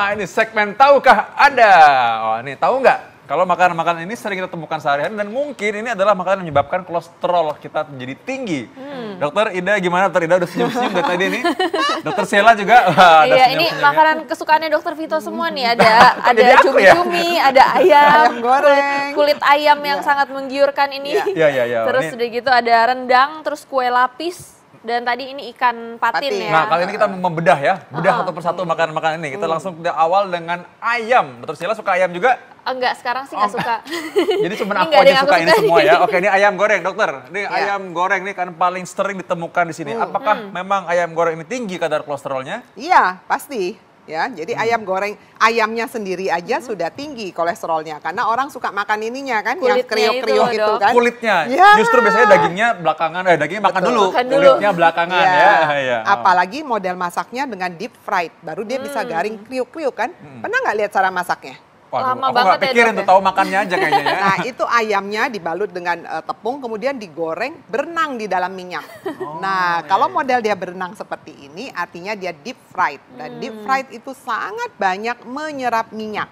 Ini segmen Tahukah Anda? Oh, ini tahu nggak? Kalau makanan-makanan ini sering kita temukan sehari-hari dan mungkin ini adalah makanan yang menyebabkan kolesterol kita menjadi tinggi. Dokter Ida gimana? Dokter Ida udah senyum-senyum dari tadi nih. Dokter Sheila juga. Wah, iya, ini makanan kesukaannya Dokter Vito semua nih. Ada cumi-cumi, ada ayam goreng, kulit ayam yang sangat menggiurkan ini. Iya. Terus udah gitu ada rendang, terus kue lapis. Dan tadi ini ikan patin ya. Nah, kali ini kita membedah ya, bedah satu persatu makanan-makanan ini. Kita langsung awal dengan ayam. Dokter Sheila suka ayam juga? Enggak, sekarang sih nggak suka. Jadi cuma aku aja suka ini semua ya. Oke, ini ayam goreng, dokter. Ini ayam goreng ini kan paling sering ditemukan di sini. Apakah memang ayam goreng ini tinggi kadar kolesterolnya? Iya, pasti. Ya, jadi ayam goreng, ayamnya sendiri aja sudah tinggi kolesterolnya. Karena orang suka makan ininya kan, kulitnya yang kriuk-kriuk itu kan. Kulitnya, justru biasanya dagingnya belakangan, dagingnya makan dulu, kulitnya belakangan ya. Apalagi model masaknya dengan deep fried, baru dia bisa garing kriuk-kriuk kan. Pernah nggak lihat cara masaknya? Waduh, aku nggak pikirin tuh, tahu makannya aja kayaknya ya. Nah, itu ayamnya dibalut dengan tepung, kemudian digoreng, berenang di dalam minyak. Kalau model dia berenang seperti ini, artinya dia deep fried. Dan deep fried itu sangat banyak menyerap minyak.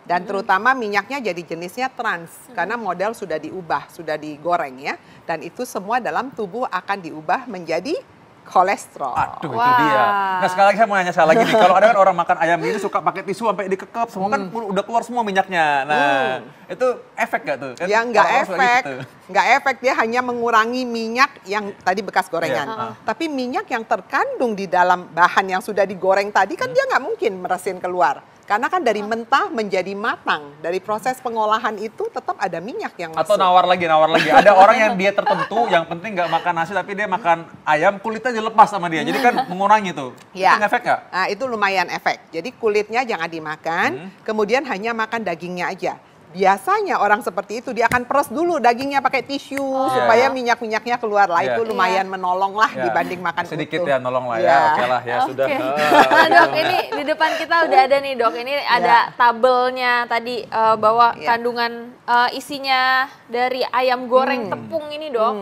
Dan terutama minyaknya jadi jenisnya trans, karena model sudah diubah, sudah digoreng ya. Dan itu semua dalam tubuh akan diubah menjadi kolesterol. Aduh, itu dia. Nah, sekali lagi saya mau nanya lagi nih. Kalau ada kan orang makan ayam ini suka pakai tisu sampai dikekep, semua kan udah keluar semua minyaknya. Nah, itu efek gak tuh? Kan ya nggak efek, nggak efek. Dia hanya mengurangi minyak yang tadi bekas gorengan. Tapi minyak yang terkandung di dalam bahan yang sudah digoreng tadi kan dia nggak mungkin meresin keluar. Karena kan dari mentah menjadi matang, dari proses pengolahan itu tetap ada minyak yang masuk. Atau nawar lagi. Ada orang yang diet tertentu, yang penting nggak makan nasi tapi dia makan ayam, kulitnya dilepas sama dia. Jadi kan mengurangi tuh. Ya. Itu efek nggak? Nah, itu lumayan efek. Jadi kulitnya jangan dimakan, kemudian hanya makan dagingnya aja. Biasanya orang seperti itu dia akan peres dulu dagingnya pakai tisu supaya minyak-minyaknya keluar lah. Itu lumayan menolong lah dibanding makan sedikit utuh. Ya nolong lah ya. Oke lah ya sudah. Nah, Dok, ini di depan kita udah ada nih, Dok. Ini ada tabelnya tadi bahwa kandungan isinya dari ayam goreng tepung ini, Dok.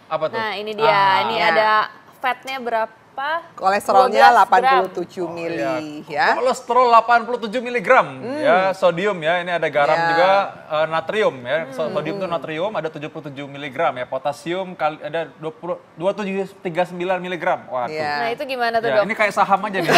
Apa tuh? Nah, ini dia. Ini ada fatnya berapa? Kolesterolnya 87 mili ya. Kolesterol 87 mg ya, sodium ya. Ini ada garam juga, natrium ya. Sodium itu natrium ada 77 mg ya. Potasium ada 2739 mg. Waduh. Nah, itu gimana tuh, Dok? Ini kayak saham aja nih.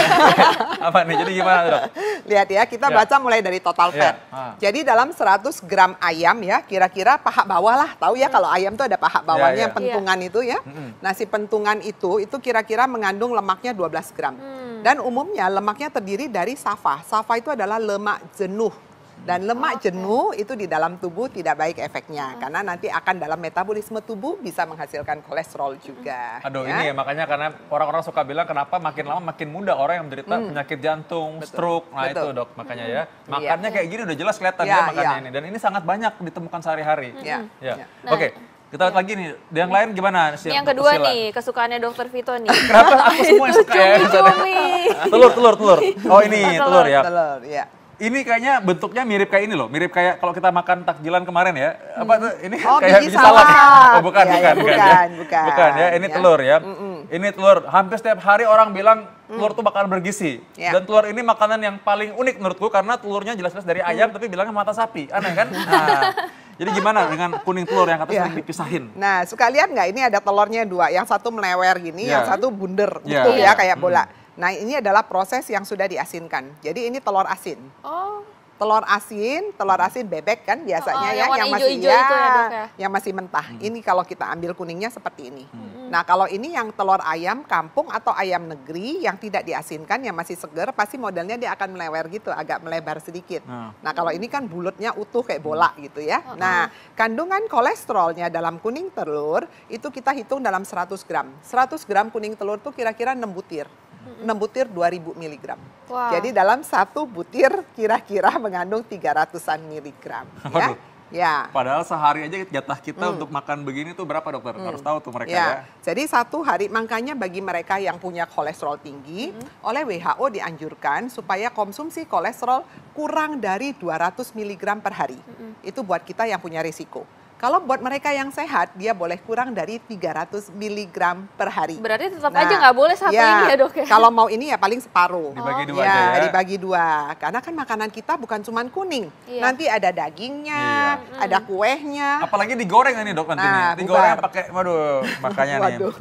Apa nih? Jadi gimana, Dok? Lihat ya, kita baca mulai dari total fat. Jadi dalam 100 gram ayam ya, kira-kira paha bawah lah. Tahu ya kalau ayam tuh ada paha bawahnya, pentungan itu ya. Nah, si pentungan itu kira-kira mengandung lemaknya 12 gram. Dan umumnya lemaknya terdiri dari safa. Safa itu adalah lemak jenuh. Dan lemak jenuh itu di dalam tubuh tidak baik efeknya. Karena nanti akan dalam metabolisme tubuh bisa menghasilkan kolesterol juga. Aduh, ini ya makanya karena orang-orang suka bilang kenapa makin lama makin muda orang yang menderita penyakit jantung, stroke. Nah itu, Dok, makanya ya. Makannya kayak gini udah jelas kelihatan ya makannya ini. Dan ini sangat banyak ditemukan sehari-hari. Oke. Kita lihat lagi nih, yang lain gimana? Yang kedua nih, kesukaannya Dokter Vito nih. Kenapa aku semua yang suka ya? Telur. Oh ini telur ya. Telur, ya. Ini kayaknya bentuknya mirip kayak ini loh, mirip kayak kalau kita makan takjilan kemarin ya. Apa tuh? Ini kayak biji salad. Oh, bukan ya. Ini telur ya. Ini telur. Hampir setiap hari orang bilang telur tuh bakal bergizi. Dan telur ini makanan yang paling unik menurutku karena telurnya jelas-jelas dari ayam tapi bilangnya mata sapi. Aneh kan? Nah, jadi gimana dengan kuning telur yang katanya sering dipisahin? Nah, suka lihat nggak? Ini ada telurnya dua. Yang satu melewer gini, yang satu bunder. Utuh ya, kayak bola. Nah, ini adalah proses yang sudah diasinkan. Jadi ini telur asin. Telur asin bebek kan biasanya yang masih hijau-hijau itu ya, Dok, ya? Yang masih mentah. Ini kalau kita ambil kuningnya seperti ini. Nah, kalau ini yang telur ayam kampung atau ayam negeri yang tidak diasinkan yang masih segar, pasti modelnya dia akan melewer gitu, agak melebar sedikit. Nah, kalau ini kan bulatnya utuh kayak bola gitu ya. Nah, kandungan kolesterolnya dalam kuning telur itu kita hitung dalam 100 gram. 100 gram kuning telur tuh kira-kira 6 butir. 6 butir 2000 mg. Jadi dalam satu butir kira-kira mengandung 300-an miligram. Ya. Padahal sehari aja jatah kita untuk makan begini tuh berapa, Dokter? Harus tahu tuh mereka ya. Jadi satu hari, makanya bagi mereka yang punya kolesterol tinggi, oleh WHO dianjurkan supaya konsumsi kolesterol kurang dari 200 mg per hari. Itu buat kita yang punya risiko. Kalau buat mereka yang sehat, dia boleh kurang dari 300 mg per hari. Berarti tetap aja nggak boleh satu ini ya dok ya? Kalau mau ini ya paling separuh. Dibagi dua ya, aja ya? dibagi dua. Karena kan makanan kita bukan cuma kuning. Nanti ada dagingnya, ada kuehnya. Apalagi digoreng ini dok nanti nih. Digoreng pakai, waduh, makanya nih.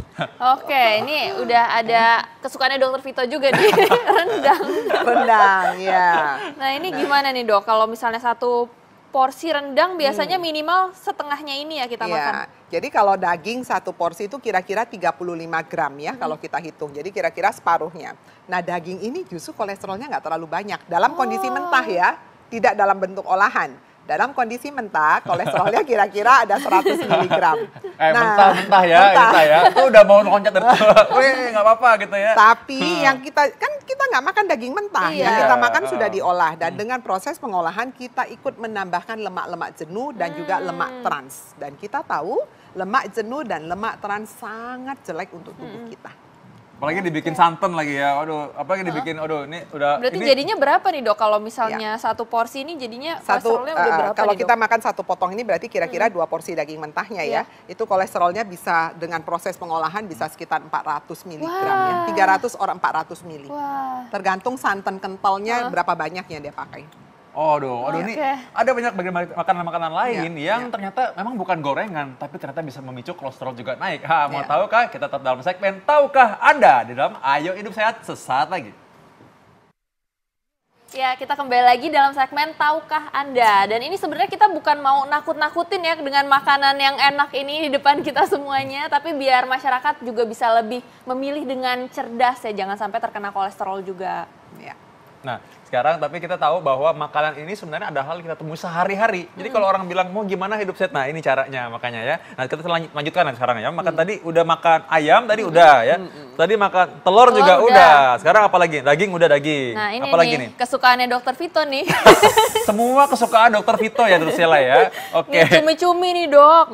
Oke, ini udah ada kesukaannya dokter Vito juga nih, rendang. Rendang, ya. Nah ini gimana nih dok, kalau misalnya satu porsi rendang biasanya minimal setengahnya ini ya kita makan. Jadi kalau daging satu porsi itu kira-kira 35 gram ya kalau kita hitung. Jadi kira-kira separuhnya. Nah daging ini justru kolesterolnya nggak terlalu banyak. Dalam kondisi mentah ya, tidak dalam bentuk olahan. Dalam kondisi mentah, kolesterolnya kira-kira ada 100 mg. Mentah ya, kita ya. Itu udah mau loncat dari wih nggak apa-apa gitu ya. Tapi yang kita nggak makan daging mentah, yang kita makan sudah diolah. Dan dengan proses pengolahan kita ikut menambahkan lemak-lemak jenuh dan juga lemak trans. Dan kita tahu lemak jenuh dan lemak trans sangat jelek untuk tubuh kita. Apalagi dibikin santan lagi ya, waduh, apalagi dibikin, aduh ini udah. Berarti jadinya berapa nih dok kalau misalnya satu porsi ini jadinya kolesterolnya udah berapa kalau nih, kita dok? makan satu potong ini berarti kira-kira 2 porsi daging mentahnya ya. Itu kolesterolnya bisa dengan proses pengolahan bisa sekitar 400 mg ya, 300 or 400 mili. Tergantung santan kentalnya berapa banyak yang dia pakai. Aduh, ini ada banyak makanan-makanan lain yang ternyata memang bukan gorengan, tapi ternyata bisa memicu kolesterol juga naik. Mau tahukah? Kita tetap dalam segmen Tahukah Anda di dalam Ayo Hidup Sehat sesaat lagi. Ya, kita kembali lagi dalam segmen Tahukah Anda. Dan ini sebenarnya kita bukan mau nakut-nakutin ya dengan makanan yang enak ini di depan kita semuanya, tapi biar masyarakat juga bisa lebih memilih dengan cerdas ya, jangan sampai terkena kolesterol juga. Ya. Nah, sekarang tapi kita tahu bahwa makanan ini sebenarnya ada hal kita temui sehari-hari. Jadi kalau orang bilang mau gimana hidup sehat, nah ini caranya makanya ya. Nah kita lanjutkan sekarang ya. Makan tadi udah makan ayam tadi udah ya. Tadi makan telur juga udah. Sekarang apa lagi? Daging udah daging. Nah ini apalagi nih kesukaannya dokter Vito nih. Semua kesukaan dokter Vito ya Drusilla ya. Oke. Ini cumi-cumi nih dok.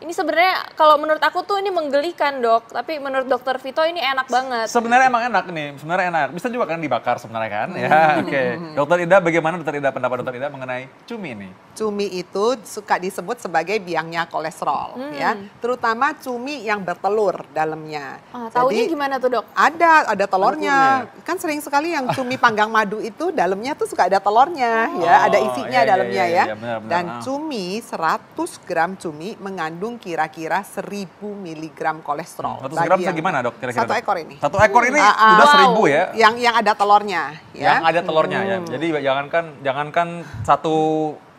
Ini sebenarnya kalau menurut aku tuh ini menggelikan dok, tapi menurut dokter Vito ini enak banget. Sebenarnya emang enak nih, sebenarnya enak. Bisa juga kan dibakar sebenarnya kan, ya. Oke. Dokter Ida, bagaimana dokter Ida pendapat dokter Ida mengenai cumi ini? Cumi itu suka disebut sebagai biangnya kolesterol, ya. Terutama cumi yang bertelur dalamnya. Taunya gimana tuh dok? Ada telurnya. Kan sering sekali yang cumi panggang madu itu dalamnya tuh suka ada telurnya, ya. Ada isinya dalamnya ya. Benar. Dan cumi 100 gram cumi mengandung kira-kira 1000 mg kolesterol. 100 gram segimana dok kira-kira? Satu ekor ini. Satu ekor ini udah 1000 ya? Yang ada telurnya. Ya? Yang ada telurnya ya. Jadi jangankan satu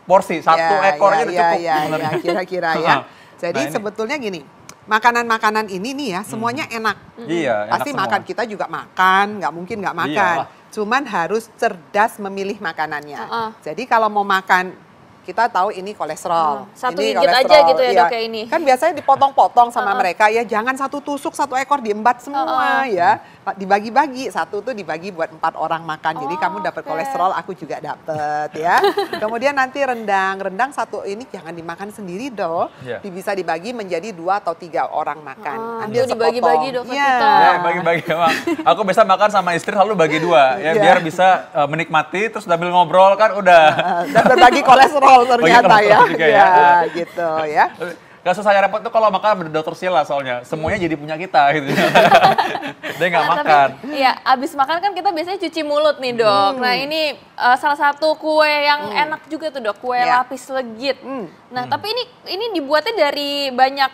porsi, satu ekornya udah cukup. Ya, kira-kira ya. Jadi sebetulnya gini, makanan-makanan ini nih ya semuanya enak. Iya. Pasti makan kita juga makan, nggak mungkin nggak makan. Cuman harus cerdas memilih makanannya. Jadi kalau mau makan kita tahu ini kolesterol. Satu ini gigit kolesterol. aja gitu ya dok kayak ini. Kan biasanya dipotong-potong sama mereka ya, jangan satu tusuk satu ekor diembat semua ya. Dibagi-bagi, satu tuh dibagi buat 4 orang makan. Jadi kamu dapat kolesterol, aku juga dapat ya. Kemudian nanti rendang satu ini jangan dimakan sendiri dong. Bisa dibagi menjadi 2 atau 3 orang makan. Ambil dibagi-bagi dok. Ya, bagi-bagi emang. Aku bisa makan sama istri selalu bagi 2 ya biar bisa menikmati terus sambil ngobrol kan udah. Dan berbagi kolesterol ternyata ya. Ya, gitu ya. Gak susah repot tuh kalau makan dokter Sheila soalnya. Semuanya jadi punya kita gitu. Dia nggak makan. Iya, abis makan kan kita biasanya cuci mulut nih dok. Nah ini salah satu kue yang enak juga tuh dok, kue lapis legit. Nah tapi ini dibuatnya dari banyak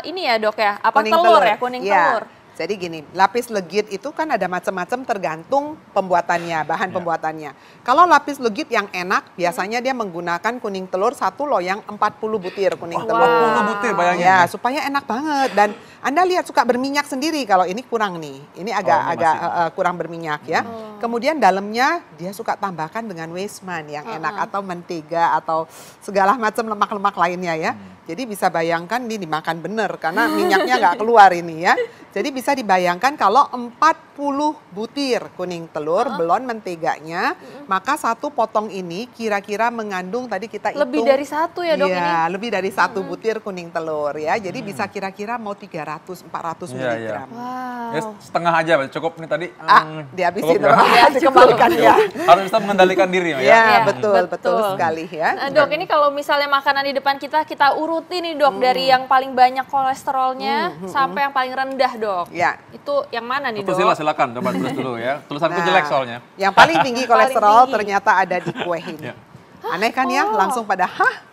ini ya dok ya, apa telur ya, kuning telur. Jadi gini, lapis legit itu kan ada macam-macam tergantung pembuatannya, bahan pembuatannya. Kalau lapis legit yang enak, biasanya dia menggunakan kuning telur 1 loyang 40 butir kuning telur. 40 butir bayangin. Ya, supaya enak banget. Dan Anda lihat suka berminyak sendiri, kalau ini kurang nih. Ini agak kurang berminyak ya. Kemudian dalamnya dia suka tambahkan dengan weisman yang enak atau mentega atau segala macam lemak-lemak lainnya ya. Jadi bisa bayangkan ini dimakan bener karena minyaknya nggak keluar ini ya. Jadi bisa dibayangkan kalau 40 butir kuning telur belon menteganya, maka 1 potong ini kira-kira mengandung tadi kita hitung. Lebih dari 1 ya dok ini? Iya, lebih dari 1 butir kuning telur ya. Jadi bisa kira-kira mau 300-400 miligram. Wow. Ya, setengah aja cukup nih tadi. Dihabisin dikembalikan ya. Harus bisa mengendalikan diri ya. Ya, betul sekali ya. Dok, ini kalau misalnya makanan di depan kita urut rutin nih dok, dari yang paling banyak kolesterolnya sampai yang paling rendah dok. Ya. Itu yang mana nih dok? Silakan coba tulis dulu ya. Tulisanku jelek soalnya. Yang paling tinggi kolesterol tinggi. ternyata ada di kue ini. Aneh kan ya, langsung pada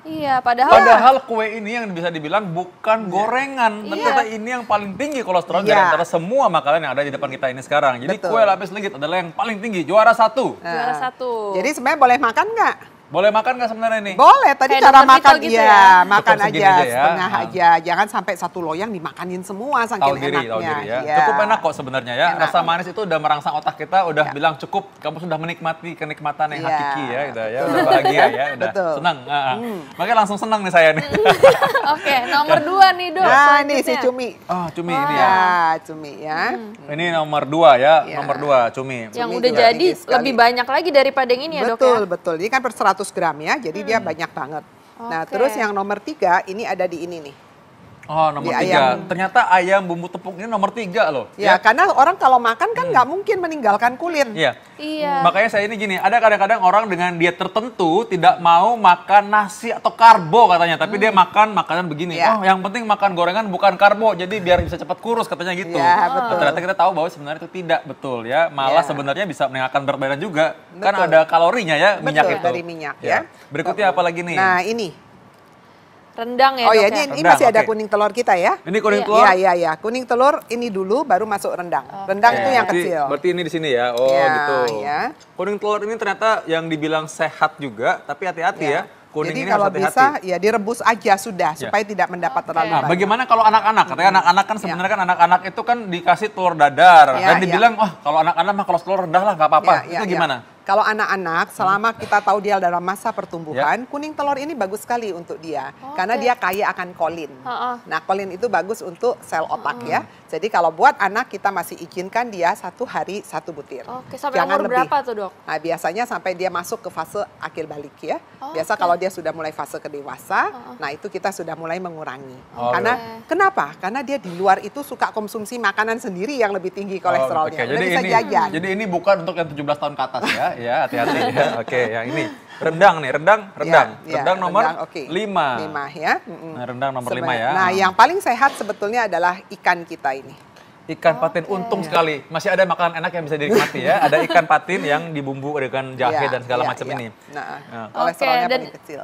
Iya, padahal kue ini yang bisa dibilang bukan gorengan, Iya. ternyata ini yang paling tinggi kolesterol dari antara semua makanan yang ada di depan kita ini sekarang. Jadi kue lapis legit adalah yang paling tinggi, juara 1. Juara 1. Jadi sebenarnya boleh makan nggak? Boleh makan nggak sebenarnya ini? Boleh, tadi Kayak cara Dr. makan Vito gitu ya, ya? makan Cukup segini aja, aja ya. setengah aja. Jangan sampai satu loyang dimakanin semua, Tahu saking diri enaknya. ya. Iya. Cukup enak kok sebenarnya ya. Enak. Rasa manis itu udah merangsang otak kita, udah bilang cukup, kamu sudah menikmati kenikmatan yang Iya. hakiki ya, gitu ya. Udah bahagia ya, udah Betul. senang. Makanya langsung senang nih saya nih. Oke, nomor 2 nih dok. Nah, ini si selanjutnya. cumi. Oh, cumi ini ya. Ya, cumi ya. Ini nomor 2 ya, Iya. nomor 2 cumi. Yang Cumi udah juga jadi tinggi sekali. lebih banyak lagi daripada yang ini ya dok ya? Betul, betul. Ini kan per 100 gram ya, jadi dia banyak banget. Nah, Oke. terus yang nomor 3 ini ada di ini nih. Oh, nomor Di 3. ayam. Ternyata ayam bumbu tepung ini nomor 3 loh. Ya, karena orang kalau makan kan nggak mungkin meninggalkan kulit. Iya. Iya. Makanya saya ini gini, ada kadang-kadang orang dengan diet tertentu tidak mau makan nasi atau karbo katanya, tapi dia makan makanan begini. Ya. Oh, yang penting makan gorengan bukan karbo, jadi biar bisa cepat kurus katanya gitu. Ya, betul. Ternyata kita tahu bahwa sebenarnya itu tidak betul ya. Malah Ya. sebenarnya bisa meningkatkan berat badan juga. Kan Betul. ada kalorinya ya, minyak Betul, itu. dari minyak ya. Berikutnya apa lagi nih? Nah, ini. Rendang ya Oh dok ya, ya? ini Rendang, masih ada oke. kuning telur kita ya. Ini kuning Iya. telur. Iya, iya. Kuning telur ini dulu baru masuk rendang. Rendang itu yang kecil. Berarti ini di sini ya. Oh, Ya, gitu. ya. Kuning telur ini ternyata yang dibilang sehat juga, tapi hati-hati ya. Kuning Jadi ini kalau harus hati-hati. bisa ya direbus aja sudah supaya tidak mendapat terlalu Nah, banyak. bagaimana kalau anak-anak? Katanya anak-anak kan sebenarnya kan anak-anak itu kan dikasih telur dadar. Ya, Dan dibilang, wah kalau anak-anak mah kalau telur rendah lah nggak apa-apa. Ya, ya, Itu gimana? Kalau anak-anak, selama kita tahu dia dalam masa pertumbuhan, kuning telur ini bagus sekali untuk dia. Karena dia kaya akan kolin. Nah, kolin itu bagus untuk sel otak ya. Jadi kalau buat anak, kita masih izinkan dia 1 hari 1 butir. Oke, sampai Jangan umur lebih. berapa tuh dok? Nah, biasanya sampai dia masuk ke fase akil balik ya. Biasa kalau dia sudah mulai fase ke dewasa, nah itu kita sudah mulai mengurangi. Karena kenapa? Karena dia di luar itu suka konsumsi makanan sendiri yang lebih tinggi kolesterolnya. Oke, Udah jadi bisa ini, jajan. jadi ini bukan untuk yang 17 tahun ke atas ya. Ya, hati-hati ya. Oke, yang ini. Rendang nih, rendang. Ya, Rendang nomor rendang, oke. 5. 5 ya. Nah, rendang nomor 5 ya. Nah, yang paling sehat sebetulnya adalah ikan kita ini. Ikan patin untung sekali. Masih ada makanan enak yang bisa dinikmati ya. Ada ikan patin yang dibumbu dengan jahe dan segala macam ini. Nah, kolesterolnya dan, paling kecil.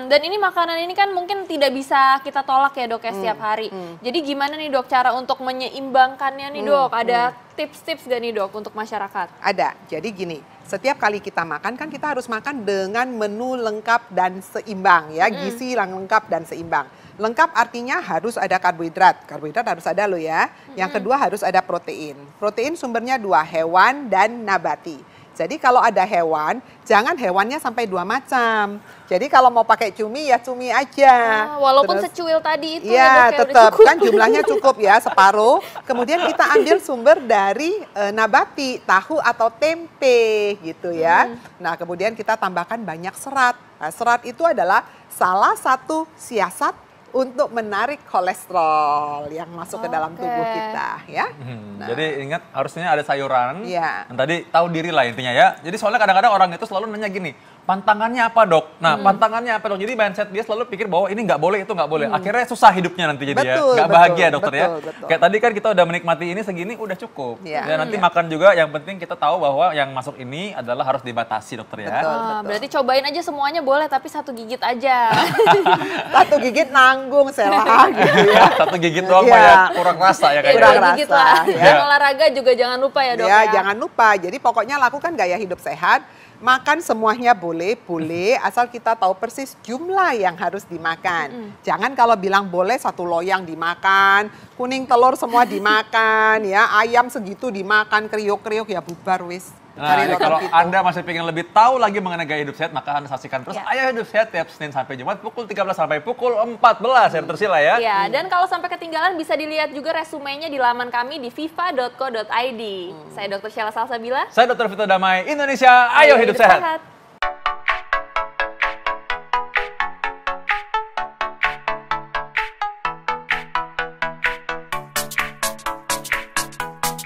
Dan ini makanan ini kan mungkin tidak bisa kita tolak ya dok ya setiap hari. Jadi gimana nih dok cara untuk menyeimbangkannya nih dok? Ada tips-tips gak nih dok untuk masyarakat? Ada. Jadi gini, setiap kali kita makan kan kita harus makan dengan menu lengkap dan seimbang ya, gizi yang lengkap dan seimbang. Lengkap artinya harus ada karbohidrat. Karbohidrat harus ada loh ya. Yang kedua harus ada protein. Protein sumbernya 2, hewan dan nabati. Jadi kalau ada hewan, jangan hewannya sampai 2 macam. Jadi kalau mau pakai cumi ya cumi aja. Walaupun Terus, secuil tadi itu ya ya dok ya udah tetap cukup. kan jumlahnya cukup ya separuh. Kemudian kita ambil sumber dari nabati, tahu atau tempe gitu ya. Nah kemudian kita tambahkan banyak serat. Nah, serat itu adalah salah satu siasat untuk menarik kolesterol yang masuk ke dalam tubuh kita ya. Nah, Jadi ingat harusnya ada sayuran. Iya. Dan tadi tahu diri lah intinya ya. Jadi soalnya kadang-kadang orang itu selalu nanya gini, pantangannya apa dok? Nah pantangannya apa dok? Jadi mindset dia selalu pikir bahwa ini nggak boleh, itu nggak boleh. Akhirnya susah hidupnya nanti jadi Betul, ya. Nggak betul, bahagia dokter ya. betul. Kayak tadi kan kita udah menikmati ini segini udah cukup. Iya. Dan nanti makan juga yang penting kita tahu bahwa yang masuk ini adalah harus dibatasi dokter ya. Betul. Berarti cobain aja semuanya boleh tapi 1 gigit aja. 1 gigit nanggung Sela gitu ya. 1 gigit doang Iya. Pak ya, kurang rasa ya Ya, kayaknya. Kurang 2 gigit rasa, lah. ya. Dan olahraga juga jangan lupa ya dok Ya, ya. jangan lupa. Jadi pokoknya lakukan gaya hidup sehat. Makan semuanya boleh, asal kita tahu persis jumlah yang harus dimakan. Jangan kalau bilang boleh 1 loyang dimakan, kuning telur semua dimakan, ya ayam segitu dimakan, kriuk-kriuk ya bubar wis. Nah, Cari jadi dokter kalau gitu. Anda masih ingin lebih tahu lagi mengenai gaya hidup sehat, maka Anda saksikan terus Ya. Ayo Hidup Sehat tiap Senin sampai Jumat pukul 13 sampai pukul 14 ya Tersila ya. Ya, dan kalau sampai ketinggalan bisa dilihat juga resumenya di laman kami di viva.co.id. Saya Dr. Sheila Salsabila. Saya Dr. Vito Damai, Indonesia, ayo hidup sehat.